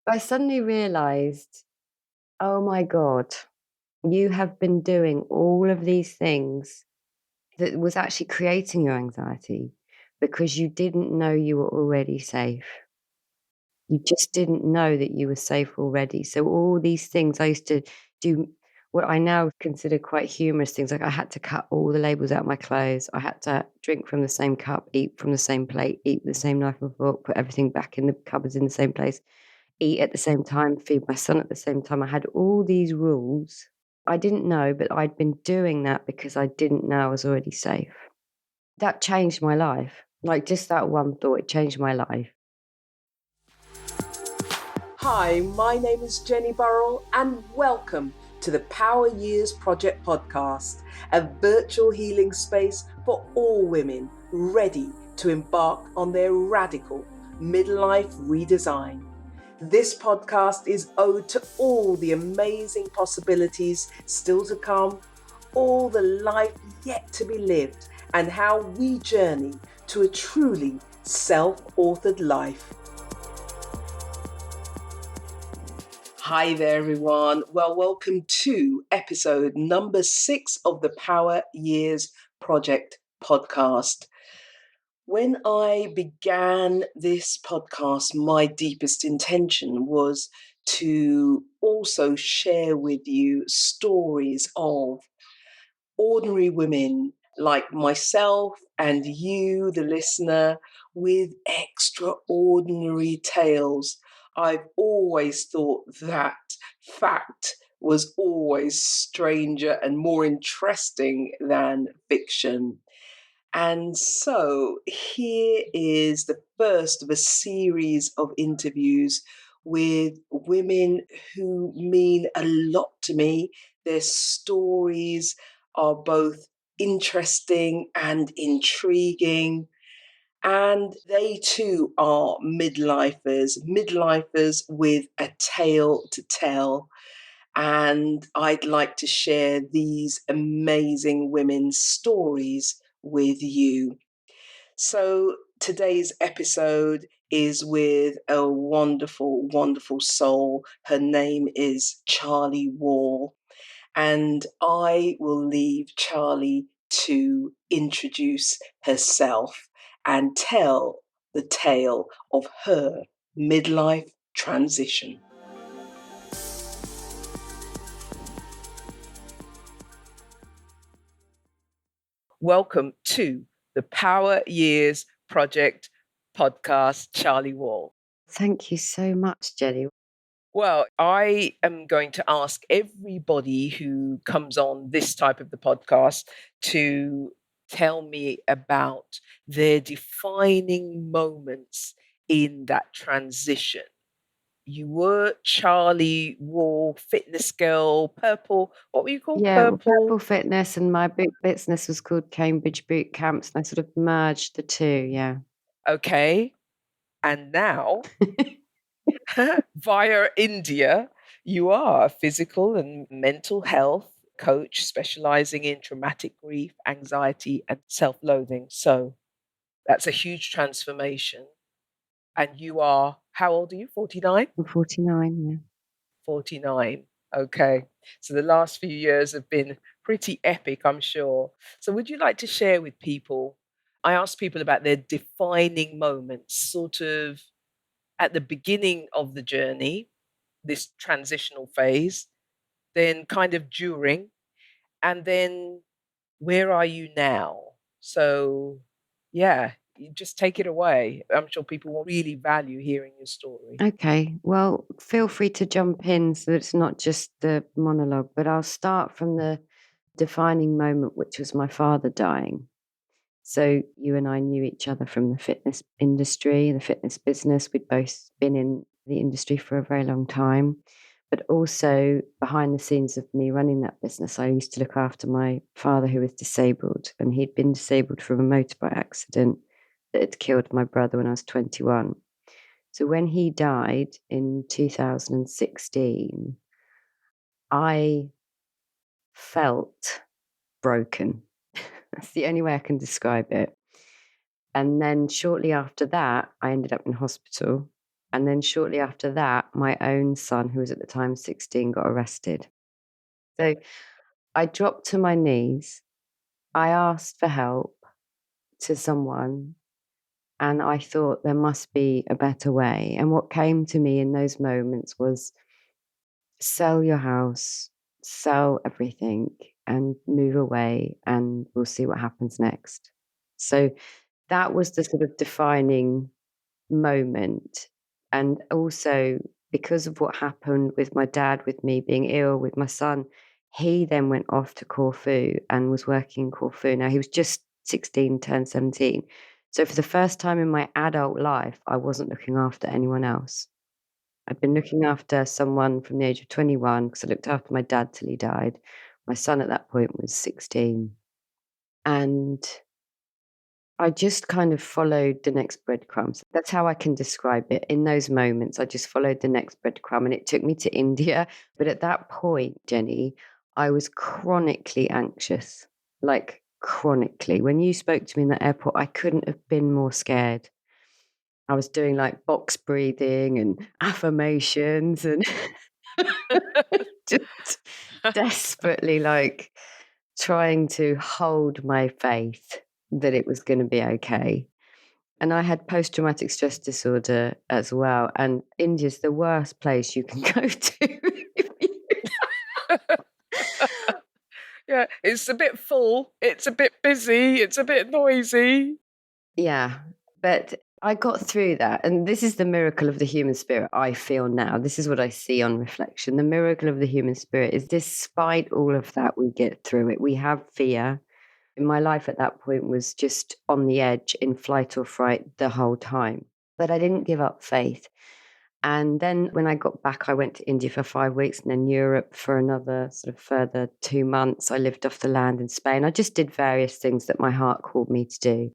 I suddenly realized, oh my God, you have been doing all of these things that was actually creating your anxiety because you didn't know you were already safe. You just didn't know that you were safe already. So all these things I used to do, what I now consider quite humorous things, like I had to cut all the labels out of my clothes. I had to drink from the same cup, eat from the same plate, eat with the same knife and fork, put everything back in the cupboards in the same place, eat at the same time, feed my son at the same time. I had all these rules. I didn't know, but I'd been doing that because I didn't know I was already safe. That changed my life. Like just that one thought, it changed my life. Hi, my name is Jenny Burrell and welcome to the Power Years Project podcast, a virtual healing space for all women ready to embark on their radical midlife redesign. This podcast is ode to all the amazing possibilities still to come, all the life yet to be lived, and how we journey to a truly self-authored life. Hi there, everyone. Well, welcome to episode number 6 of the Power Years Project podcast. When I began this podcast, my deepest intention was to also share with you stories of ordinary women like myself and you, the listener, with extraordinary tales. I've always thought that fact was always stranger and more interesting than fiction. And so here is the first of a series of interviews with women who mean a lot to me. Their stories are both interesting and intriguing. And they too are midlifers with a tale to tell. And I'd like to share these amazing women's stories with you. So today's episode is with a wonderful, wonderful soul. Her name is Charli Wall. And I will leave Charli to introduce herself and tell the tale of her midlife transition. Welcome to the Power Years Project podcast, Charli Wall. Thank you so much, Jenny. Well, I am going to ask everybody who comes on this type of the podcast to tell me about their defining moments in that transition. You were Charli Wall, fitness girl, purple. What were you called? Yeah, well, Purple Fitness and my big business was called Cambridge Boot Camps, and I sort of merged the two, yeah. Okay. And now, via India, you are a physical and mental health coach specializing in traumatic grief, anxiety, and self-loathing. So that's a huge transformation. And you are, how old are you? 49? I'm 49, yeah. 49. Okay. So the last few years have been pretty epic, I'm sure. So would you like to share with people? I ask people about their defining moments, sort of at the beginning of the journey, this transitional phase, then kind of during, and then where are you now? So, yeah, you just take it away. I'm sure people will really value hearing your story. Okay, well, feel free to jump in so it's not just the monologue, but I'll start from the defining moment, which was my father dying. So you and I knew each other from the fitness industry, the fitness business. We'd both been in the industry for a very long time. But also behind the scenes of me running that business, I used to look after my father who was disabled. And he'd been disabled from a motorbike accident that had killed my brother when I was 21. So when he died in 2016, I felt broken. That's the only way I can describe it. And then shortly after that, I ended up in hospital And then shortly after that, my own son, who was at the time 16, got arrested. So I dropped to my knees. I asked for help to someone, and I thought there must be a better way. And what came to me in those moments was sell your house, sell everything, and move away, and we'll see what happens next. So that was the sort of defining moment. And also, because of what happened with my dad, with me being ill, with my son, he then went off to Corfu and was working in Corfu. Now, he was just 16, turned 17. So, for the first time in my adult life, I wasn't looking after anyone else. I'd been looking after someone from the age of 21 because I looked after my dad till he died. My son at that point was 16. And I just kind of followed the next breadcrumbs. That's how I can describe it. In those moments, I just followed the next breadcrumb and it took me to India. But at that point, Jenny, I was chronically anxious, like chronically. When you spoke to me in the airport, I couldn't have been more scared. I was doing like box breathing and affirmations and just desperately like trying to hold my faith that it was going to be okay. And I had post-traumatic stress disorder as well, and India's the worst place you can go to. Yeah, it's a bit full, it's a bit busy, it's a bit noisy. Yeah, but I got through that, and this is the miracle of the human spirit, I feel now. This is what I see on reflection. The miracle of the human spirit is despite all of that, we get through it. We have fear. My life at that point was just on the edge, in flight or fright the whole time. But I didn't give up faith. And then when I got back, I went to India for 5 weeks and then Europe for another sort of further 2 months. I lived off the land in Spain. I just did various things that my heart called me to do.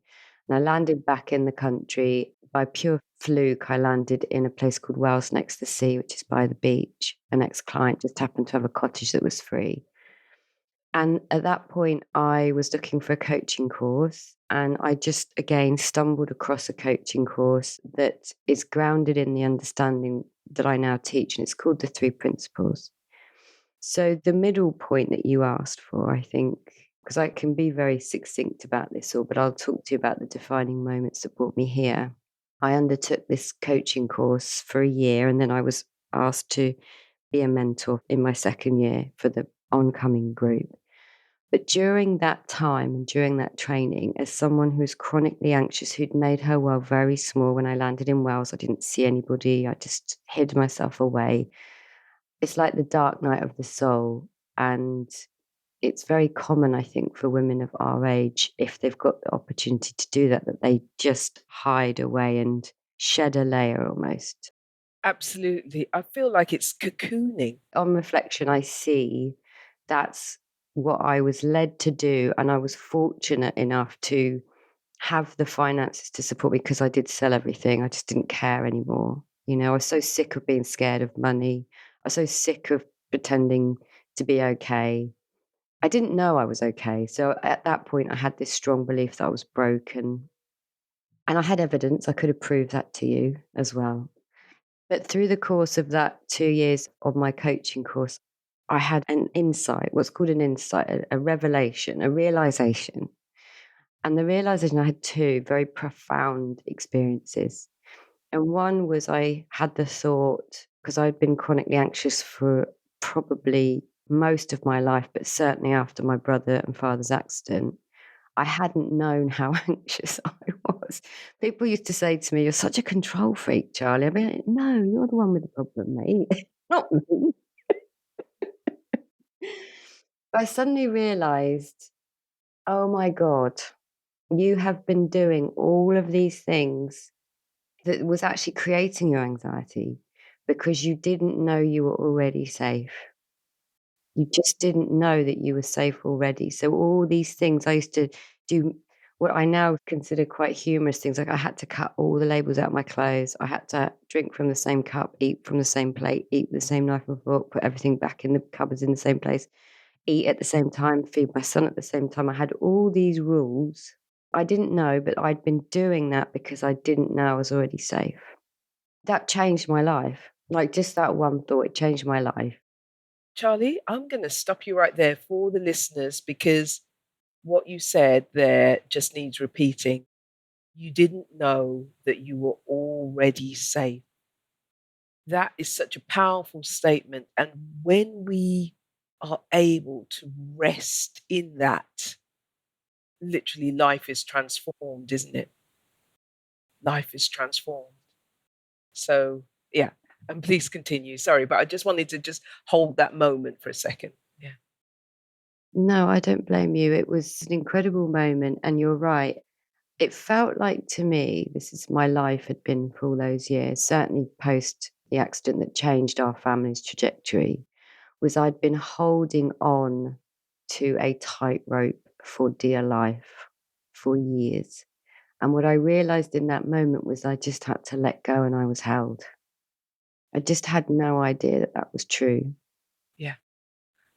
And I landed back in the country. By pure fluke, I landed in a place called Wales next to the sea, which is by the beach. An ex-client just happened to have a cottage that was free. And at that point, I was looking for a coaching course. And I just, again, stumbled across a coaching course that is grounded in the understanding that I now teach. And it's called the Three Principles. So, the middle point that you asked for, I think, because I can be very succinct about this all, but I'll talk to you about the defining moments that brought me here. I undertook this coaching course for a year, and then I was asked to be a mentor in my second year for the oncoming group. But during that time and during that training, as someone who's chronically anxious, who'd made her world very small, when I landed in Wales, I didn't see anybody. I just hid myself away. It's like the dark night of the soul. And it's very common, I think, for women of our age, if they've got the opportunity to do that, that they just hide away and shed a layer almost. Absolutely. I feel like it's cocooning. On reflection, I see that's what I was led to do. And I was fortunate enough to have the finances to support me because I did sell everything. I just didn't care anymore. You know, I was so sick of being scared of money. I was so sick of pretending to be okay. I didn't know I was okay. So at that point, I had this strong belief that I was broken. And I had evidence. I could have proved that to you as well. But through the course of that 2 years of my coaching course, I had an insight, what's called an insight, a revelation, a realization. And the realization, I had two very profound experiences. And one was I had the thought, because I'd been chronically anxious for probably most of my life, but certainly after my brother and father's accident, I hadn't known how anxious I was. People used to say to me, "You're such a control freak, Charlie." I'd be like, "No, you're the one with the problem, mate, not me." I suddenly realized, oh my God, you have been doing all of these things that was actually creating your anxiety because you didn't know you were already safe. You just didn't know that you were safe already. So all these things I used to do, what I now consider quite humorous things, like I had to cut all the labels out of my clothes. I had to drink from the same cup, eat from the same plate, eat with the same knife and fork, put everything back in the cupboards in the same place, eat at the same time, feed my son at the same time. I had all these rules. I didn't know, but I'd been doing that because I didn't know I was already safe. that changed my life. Like just that one thought, it changed my life. Charli, I'm going to stop you right there for the listeners because what you said there just needs repeating. You didn't know that you were already safe. That is such a powerful statement. And when we are able to rest in that, literally life is transformed, isn't it? Life is transformed. So, yeah. And please continue. Sorry, but I just wanted to just hold that moment for a second. Yeah. No, I don't blame you. It was an incredible moment. And you're right. It felt like to me, this is my life had been for all those years, certainly post the accident that changed our family's trajectory, was I'd been holding on to a tightrope for dear life for years. And what I realized in that moment was I just had to let go and I was held. I just had no idea that that was true. Yeah.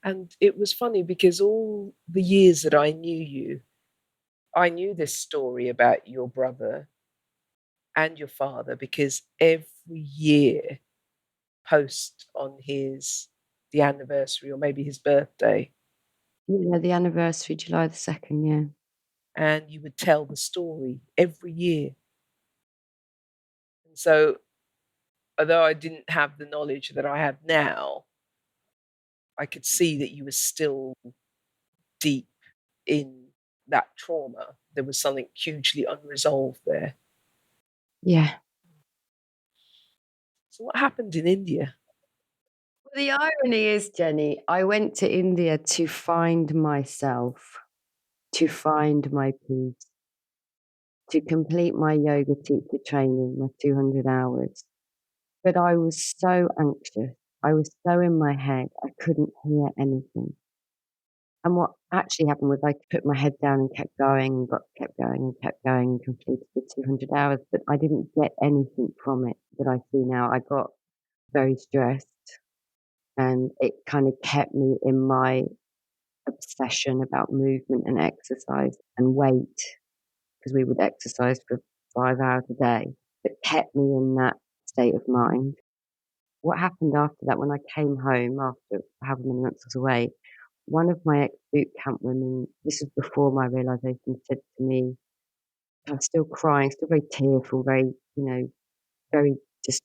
And it was funny because all the years that I knew you, I knew this story about your brother and your father because every year post on the anniversary or maybe his birthday, Yeah, the anniversary, July the 2nd, yeah. and you would tell the story every year. And so, although I didn't have the knowledge that I have now, I could see that you were still deep in that trauma. There was something hugely unresolved there. Yeah. So, what happened in India? Well, the irony is, Jenny, I went to India to find myself, to find my peace, to complete my yoga teacher training, my 200 hours. But I was so anxious. I was so in my head, I couldn't hear anything. And what actually happened was I put my head down and kept going and kept going and kept going and completed the 200 hours, but I didn't get anything from it that I see now. I got very stressed and it kind of kept me in my obsession about movement and exercise and weight because we would exercise for 5 hours a day. It kept me in that state of mind. What happened after that, when I came home after however many months I was away, one of my ex boot camp women, this was before my realization, said to me, I was still crying, still very tearful, very, very just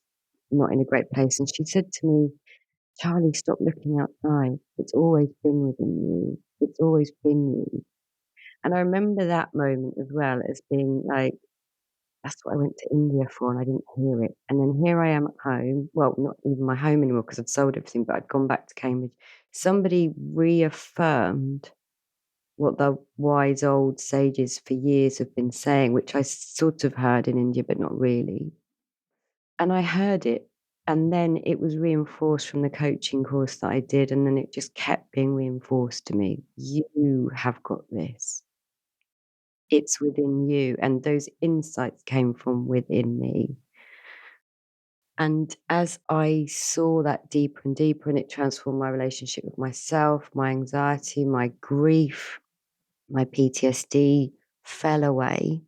not in a great place. And she said to me, Charlie, stop looking outside. It's always been within you. It's always been you. And I remember that moment as well as being like, that's what I went to India for, and I didn't hear it. And then here I am at home. Well, not even my home anymore because I'd sold everything, but I'd gone back to Cambridge. Somebody reaffirmed what the wise old sages for years have been saying, which I sort of heard in India, but not really. And I heard it. And then it was reinforced from the coaching course that I did. And then it just kept being reinforced to me. You have got this. It's within you. And those insights came from within me. And as I saw that deeper and deeper, and it transformed my relationship with myself, my anxiety, my grief, my PTSD fell away,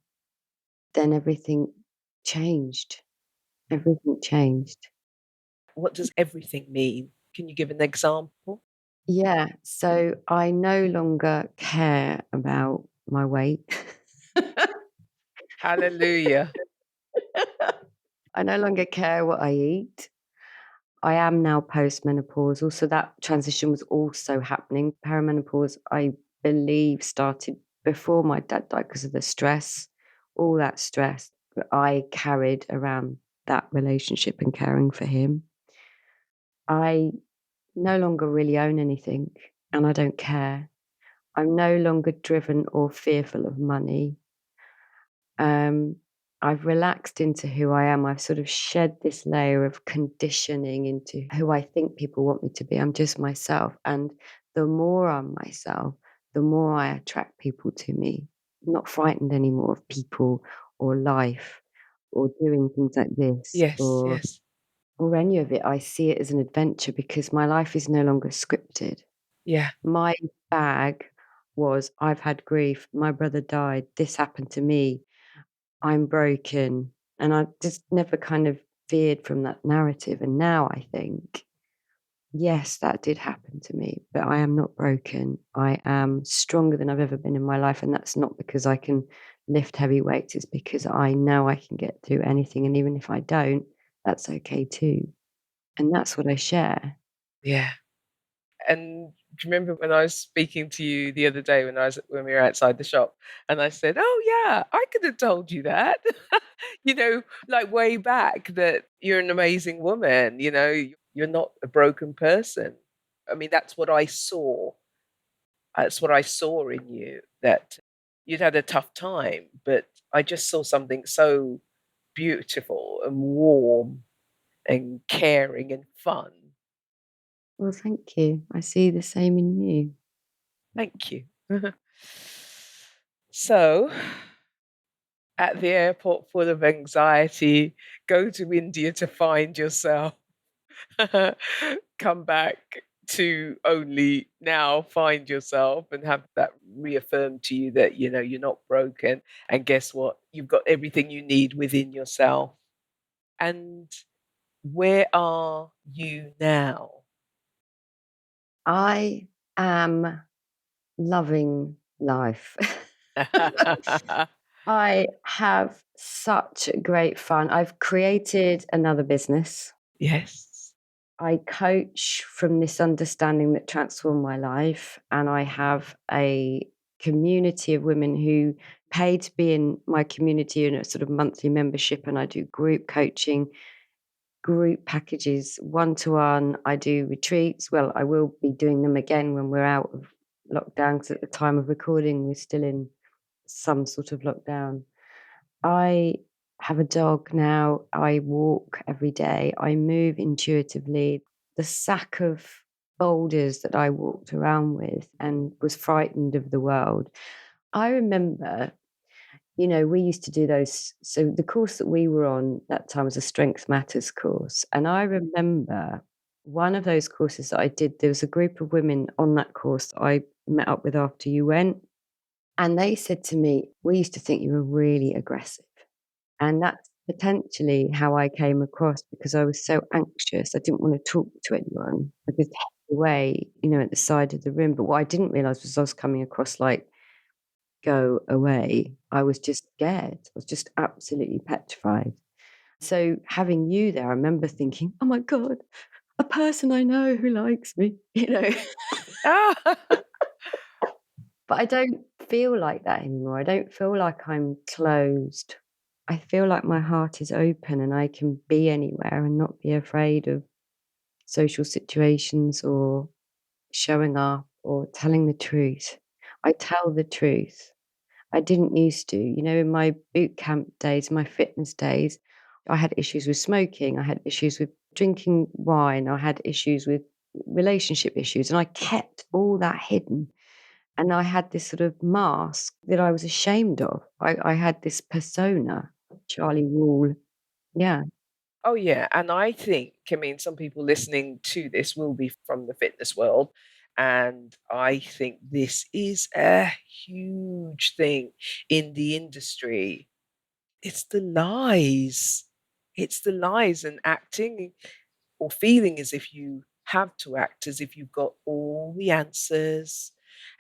then everything changed. Everything changed. What does everything mean? Can you give an example? Yeah. So I no longer care about my weight. Hallelujah. I no longer care what I eat. I am now postmenopausal. So that transition was also happening. Perimenopause, I believe, started before my dad died because of the stress, all that stress that I carried around that relationship and caring for him. I no longer really own anything and I don't care. I'm no longer driven or fearful of money. I've relaxed into who I am. I've sort of shed this layer of conditioning into who I think people want me to be. I'm just myself. And the more I'm myself, the more I attract people to me. I'm not frightened anymore of people or life or doing things like this Yes, yes. or any of it. I see it as an adventure because my life is no longer scripted. Yeah. My bag was I've had grief, my brother died, this happened to me, I'm broken. And I just never kind of veered from that narrative. And now I think, yes, that did happen to me, but I am not broken. I am stronger than I've ever been in my life. And that's not because I can lift heavy weights, it's because I know I can get through anything. And even if I don't, that's okay too. And that's what I share. Yeah. And do you remember when I was speaking to you the other day when we were outside the shop, and I said, "Oh yeah, I could have told you that." Like way back, that you're an amazing woman, you're not a broken person. I mean, that's what I saw. That's what I saw in you, that you'd had a tough time, but I just saw something so beautiful and warm and caring and fun. Well, thank you. I see the same in you. Thank you. So, at the airport full of anxiety, go to India to find yourself, come back to only now find yourself and have that reaffirmed to you that you're not broken, and guess what, you've got everything you need within yourself. And where are you now? I am loving life. I have such great fun. I've created another business. Yes. I coach from this understanding that transformed my life, and I have a community of women who pay to be in my community in a sort of monthly membership, and I do group coaching, group packages, one-to-one. I do retreats. Well, I will be doing them again when we're out of lockdown, because at the time of recording, we're still in some sort of lockdown. I have a dog now. I walk every day. I move intuitively. The sack of boulders that I walked around with and was frightened of the world. I remember, we used to do those. So the course that we were on that time was a Strength Matters course. And I remember one of those courses that I did, there was a group of women on that course that I met up with after you went. And they said to me, "We used to think you were really aggressive." And that's potentially how I came across, because I was so anxious. I didn't want to talk to anyone. I just hid away, at the side of the room. But what I didn't realize was I was coming across like, go away. I was just scared. I was just absolutely petrified. So having you there, I remember thinking, oh my God, a person I know who likes me, Ah, But I don't feel like that anymore. I don't feel like I'm closed. I feel like my heart is open and I can be anywhere and not be afraid of social situations or showing up or telling the truth. I tell the truth. I didn't used to. In my boot camp days, my fitness days, I had issues with smoking. I had issues with drinking wine. I had issues with relationship issues. And I kept all that hidden. And I had this sort of mask that I was ashamed of. I had this persona, Charli Wall. Yeah. oh yeah, and I mean, some people listening to this will be from the fitness world, and I think this is a huge thing in the industry. It's the lies. It's the lies, and acting or feeling as if you have to act as if you've got all the answers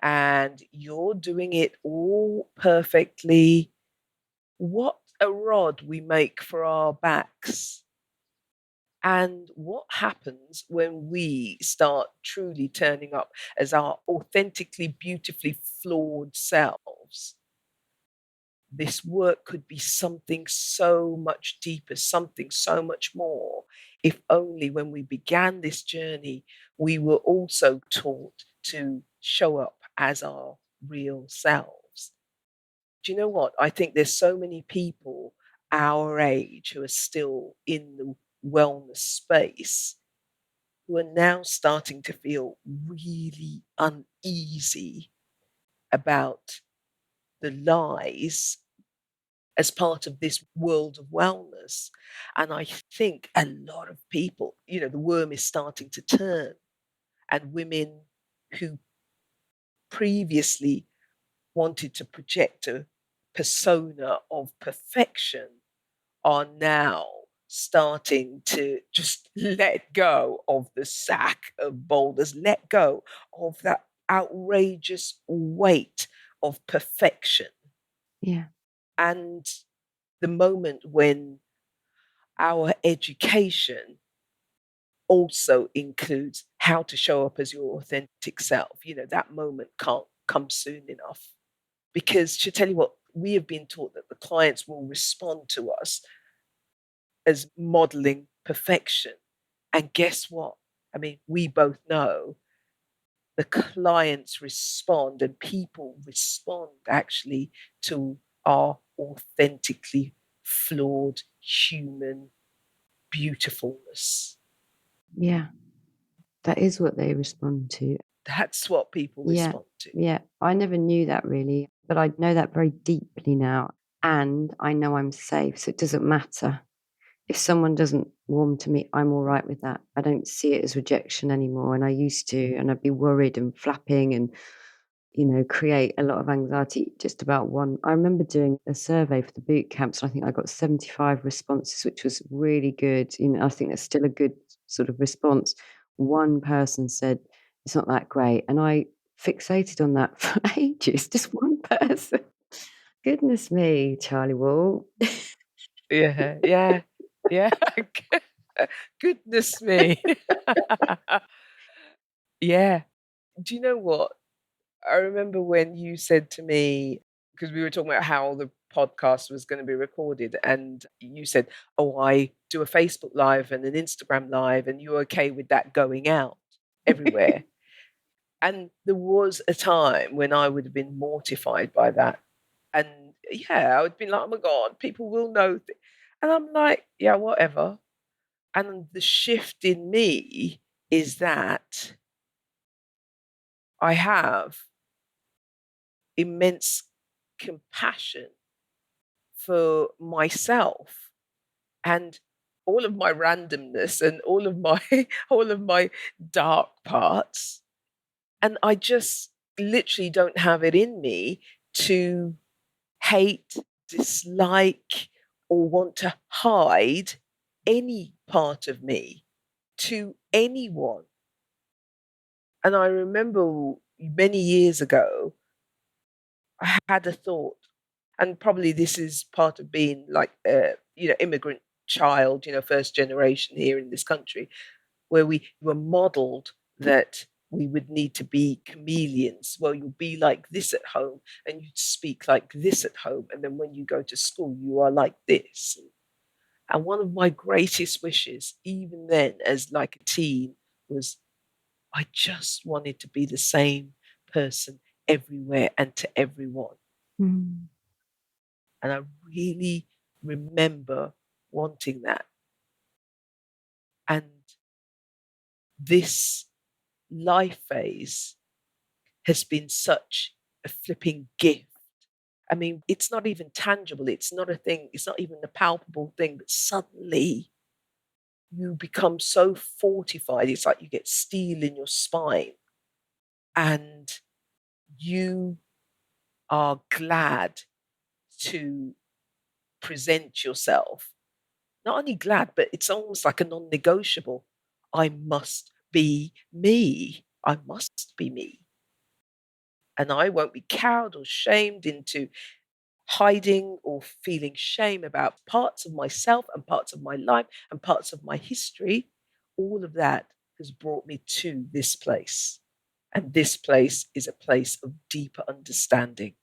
and you're doing it all perfectly. What a rod we make for our backs. And what happens when we start truly turning up as our authentically, beautifully flawed selves? This work could be something so much deeper, something so much more. If only when we began this journey, we were also taught to show up as our real selves. Do you know what? I think there's so many people our age who are still in the wellness space who are now starting to feel really uneasy about the lies as part of this world of wellness. And I think a lot of people, the worm is starting to turn, and women who previously wanted to project a persona of perfection are now starting to just let go of the sack of boulders, let go of that outrageous weight of perfection. Yeah. And the moment when our education also includes how to show up as your authentic self, that moment can't come soon enough. Because to tell you what, we have been taught that the clients will respond to us as modeling perfection. And guess what? I mean, we both know the clients respond and people respond actually to our authentically flawed human beautifulness. Yeah. That is what they respond to. That's what people Yeah. respond to. Yeah. I never knew that really, but I know that very deeply now. And I know I'm safe. So it doesn't matter. If someone doesn't warm to me, I'm all right with that. I don't see it as rejection anymore. And I used to, and I'd be worried and flapping and, create a lot of anxiety just about one. I remember doing a survey for the boot camps, and I think I got 75 responses, which was really good. I think that's still a good sort of response. One person said, it's not that great. And I fixated on that for ages, just one person. Goodness me, Charlie Wall. Yeah, yeah, yeah. Goodness me. Yeah. Do you know what? I remember when you said to me, because we were talking about how the podcast was going to be recorded, and you said, "Oh, I do a Facebook Live and an Instagram Live, and you're okay with that going out everywhere." And there was a time when I would have been mortified by that. And yeah, I would be like, "Oh my God, people will know." And I'm like, "Yeah, whatever." And the shift in me is that I have immense compassion for myself and all of my randomness and all of my all of my dark parts, and I just literally don't have it in me to hate, dislike, or want to hide any part of me to anyone. And I remember many years ago I had a thought, and probably this is part of being like a immigrant child, first generation here in this country, where we were modeled that we would need to be chameleons. Well, you'll be like this at home and you'd speak like this at home, and then when you go to school you are like this. And one of my greatest wishes even then as like a teen was I just wanted to be the same person everywhere and to everyone. Mm. And I really remember wanting that. And this life phase has been such a flipping gift. I mean, it's not even tangible. It's not a thing. It's not even a palpable thing. But suddenly you become so fortified. It's like you get steel in your spine and you are glad to present yourself. Not only glad, but it's almost like a non-negotiable. I must be me. I must be me. And I won't be cowed or shamed into hiding or feeling shame about parts of myself and parts of my life and parts of my history. All of that has brought me to this place. And this place is a place of deeper understanding.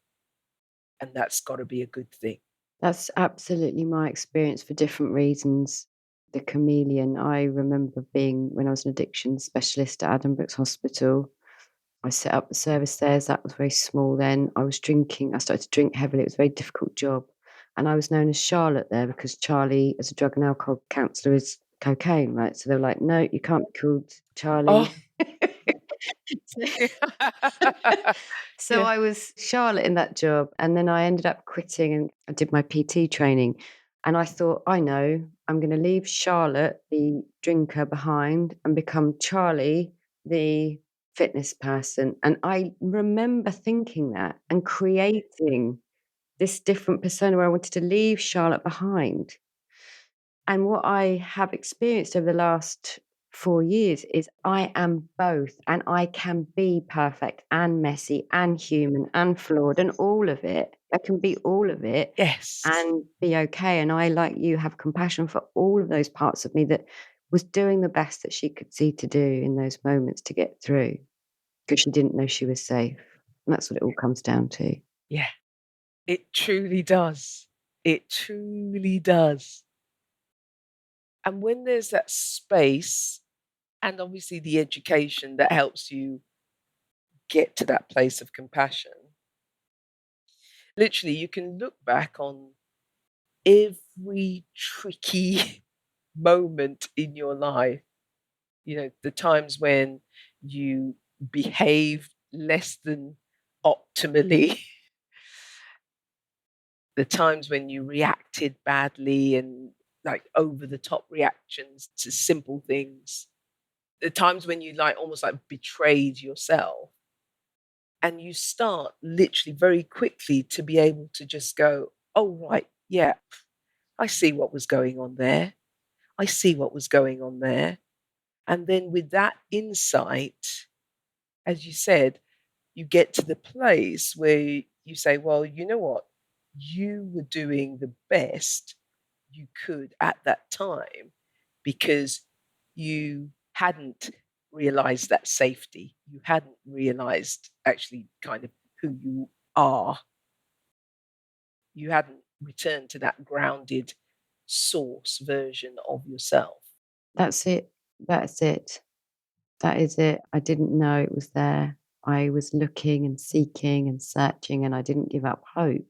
And that's got to be a good thing. That's absolutely my experience for different reasons. The chameleon, I remember being, when I was an addiction specialist at Addenbrooke's Hospital, I set up the service there. That was very small then. I was drinking. I started to drink heavily. It was a very difficult job. And I was known as Charlotte there because Charlie, as a drug and alcohol counsellor, is cocaine, right? So they were like, no, you can't be called Charlie. Oh, So yeah. I was Charlotte in that job. And then I ended up quitting and I did my PT training. And I thought, I know, I'm going to leave Charlotte, the drinker, behind and become Charlie, the fitness person. And I remember thinking that and creating this different persona where I wanted to leave Charlotte behind. And what I have experienced over the last 4 years is I am both, and I can be perfect and messy and human and flawed and all of it. I can be all of it Yes. and be okay. And I, like you, have compassion for all of those parts of me that was doing the best that she could see to do in those moments to get through, because she didn't know she was safe. And that's what it all comes down to. Yeah. It truly does. It truly does. And when there's that space, and obviously the education that helps you get to that place of compassion, literally you can look back on every tricky moment in your life. You know, the times when you behaved less than optimally, the times when you reacted badly and like over the top reactions to simple things, the times when you like almost like betrayed yourself, and you start literally very quickly to be able to just go, oh right, yeah, I see what was going on there, I see what was going on there. And then with that insight, as you said, you get to the place where you say, well, you know what, you were doing the best you could at that time because you hadn't realized that safety. You hadn't realized actually kind of who you are. You hadn't returned to that grounded source version of yourself. That's it. That's it. That is it. I didn't know it was there. I was looking and seeking and searching, and I didn't give up hope.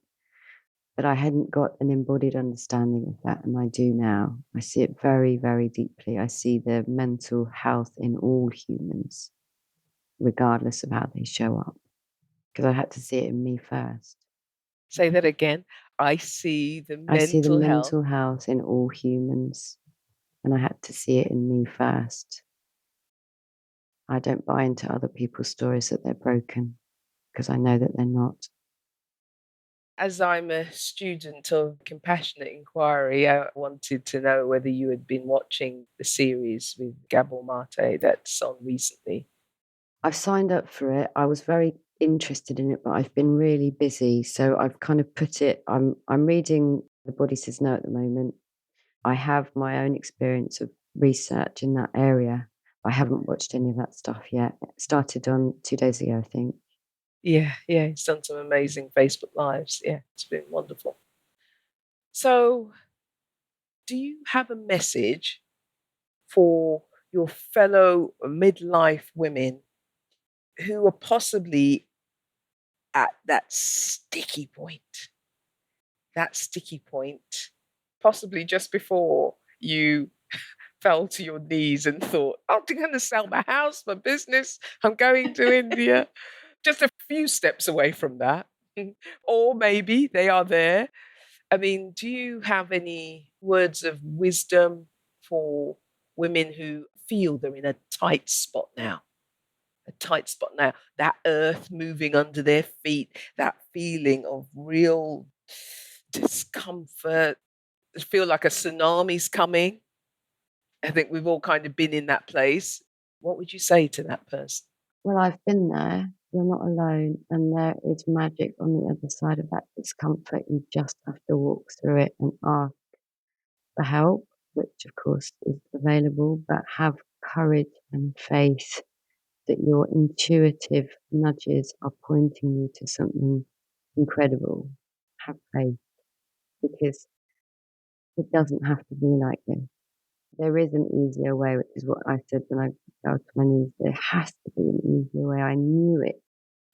But I hadn't got an embodied understanding of that, and I do now. I see it very, very deeply. I see the mental health in all humans, regardless of how they show up, because I had to see it in me first. Say that again. I see the I see the mental health. mental health in all humans, and I had to see it in me first. I don't buy into other people's stories that they're broken, because I know that they're not. As I'm a student of compassionate inquiry, I wanted to know whether you had been watching the series with Gabor Mate that's on recently. I've signed up for it. I was very interested in it, but I've been really busy, so I've kind of put it. I'm reading The Body Says No at the moment. I have my own experience of research in that area. I haven't watched any of that stuff yet. It started on 2 days ago, I think. Yeah, he's done some amazing Facebook Lives. Yeah, it's been wonderful. So, do you have a message for your fellow midlife women who are possibly at that sticky point, possibly just before you fell to your knees and thought, I'm going to sell my house, my business, I'm going to India, just a few steps away from that. Or maybe they are there. I mean, do you have any words of wisdom for women who feel they're in a tight spot now? A tight spot now, that earth moving under their feet, that feeling of real discomfort, feel like a tsunami's coming. I think we've all kind of been in that place. What would you say to that person? Well, I've been there. You're not alone, and there is magic on the other side of that discomfort. You just have to walk through it and ask for help, which of course is available, but have courage and faith that your intuitive nudges are pointing you to something incredible. Have faith, because it doesn't have to be like this. There is an easier way, which is what I said when I fell to my knees. There has to be an easier way. I knew it,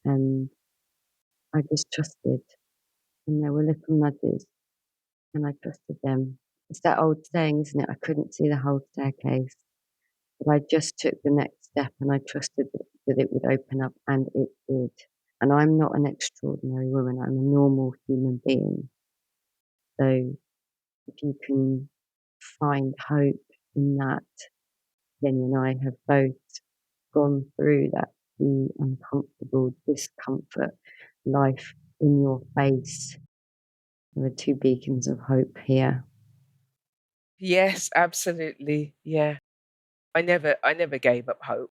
and I just trusted. And there were little nudges, and I trusted them. It's that old saying, isn't it? I couldn't see the whole staircase, but I just took the next step, and I trusted that it would open up, and it did. And I'm not an extraordinary woman. I'm a normal human being. So if you can find hope in that, then you and I have both gone through that the uncomfortable discomfort, life in your face. There are two beacons of hope here. Yes, absolutely. Yeah. I never gave up hope.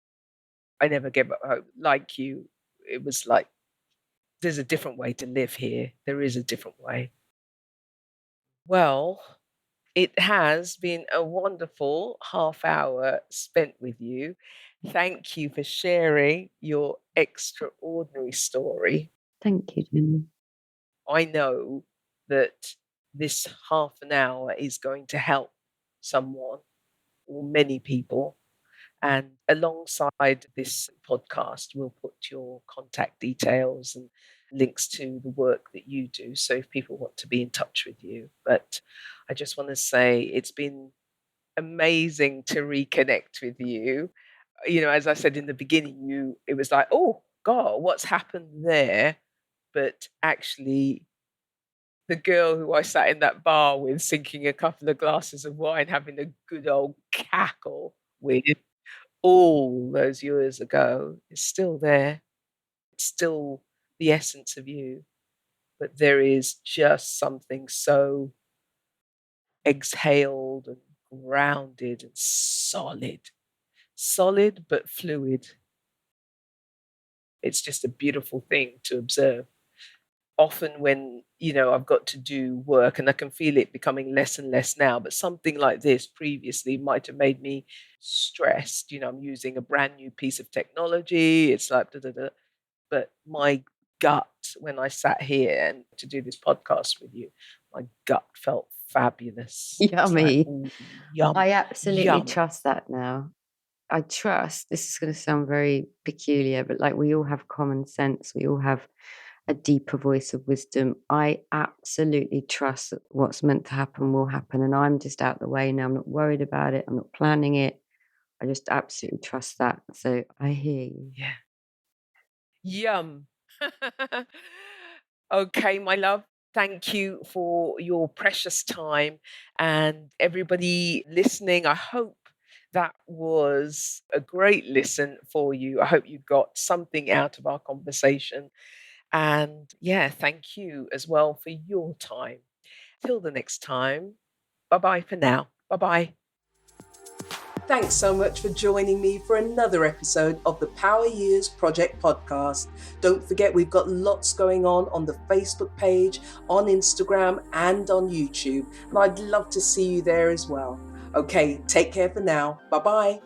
I never gave up hope. Like you, it was like, there's a different way to live here. There is a different way. Well, it has been a wonderful half hour spent with you. Thank you for sharing your extraordinary story. Thank you, Jenny. I know that this half an hour is going to help someone or many people. And alongside this podcast, we'll put your contact details and links to the work that you do. So if people want to be in touch with you, but I just want to say it's been amazing to reconnect with you. You know, as I said in the beginning, it was like, oh God, what's happened there? But actually, the girl who I sat in that bar with, sinking a couple of glasses of wine, having a good old cackle with all those years ago, is still there. It's still the essence of you. But there is just something so exhaled and grounded and solid but fluid. It's just a beautiful thing to observe. Often when, I've got to do work and I can feel it becoming less and less now, but something like this previously might have made me stressed. I'm using a brand new piece of technology. It's like, da, da, da. But my gut, when I sat here and to do this podcast with you, my gut felt fabulous. It's like, Yummy. ooh, yum, I absolutely yum. trust that now. I trust, this is going to sound very peculiar, but like we all have common sense. We all have a deeper voice of wisdom. I absolutely trust that what's meant to happen will happen. And I'm just out the way now. I'm not worried about it. I'm not planning it. I just absolutely trust that. So I hear you. Yeah. Yum. Okay, my love. Thank you for your precious time. And everybody listening, I hope that was a great listen for you. I hope you got something out of our conversation. And yeah, thank you as well for your time. Till the next time. Bye bye for now. Bye bye. Thanks so much for joining me for another episode of the Power Years Project podcast. Don't forget, we've got lots going on the Facebook page, on Instagram, and on YouTube. And I'd love to see you there as well. Okay, take care for now. Bye-bye.